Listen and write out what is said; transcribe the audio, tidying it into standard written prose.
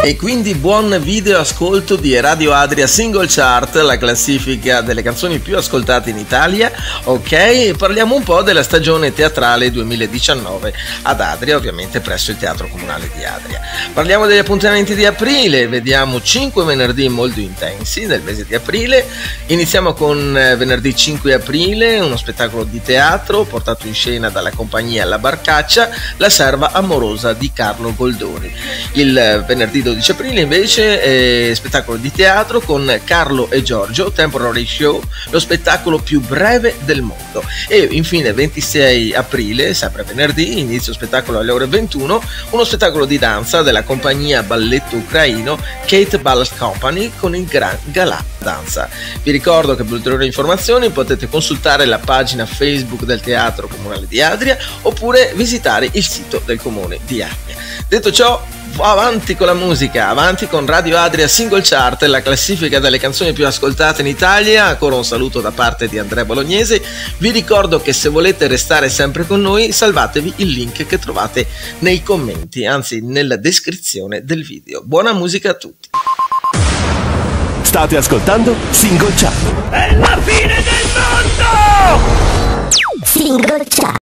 E quindi buon video ascolto di Radio Adria Single Chart, la classifica delle canzoni più ascoltate in Italia. Ok, parliamo un po' della stagione teatrale 2019 ad Adria, ovviamente presso il Teatro Comunale di Adria. Parliamo degli appuntamenti di aprile, vediamo 5 venerdì molto intensi nel mese di aprile. Iniziamo con venerdì 5 aprile, uno spettacolo di teatro portato in scena dalla compagnia La Barcaccia, La serva amorosa di Carlo Goldoni. Il venerdì 12 aprile invece spettacolo di teatro con Carlo e Giorgio, Temporary Show, lo spettacolo più breve del mondo. E infine 26 aprile, sempre venerdì, inizio spettacolo alle ore 21, uno spettacolo di danza della compagnia balletto ucraino Kate Ballet Company con il Gran Galà Danza. Vi ricordo che per ulteriori informazioni potete consultare la pagina Facebook del Teatro Comunale di Adria oppure visitare il sito del Comune di Adria. Detto ciò, avanti con la musica, avanti con Radio Adria Single Chart, la classifica delle canzoni più ascoltate in Italia. Ancora un saluto da parte di Andrea Bolognese. Vi ricordo che se volete restare sempre con noi, salvatevi il link che trovate nei commenti, anzi nella descrizione del video. Buona musica a tutti. State ascoltando Single Chart. È la fine del mondo! Single Chart.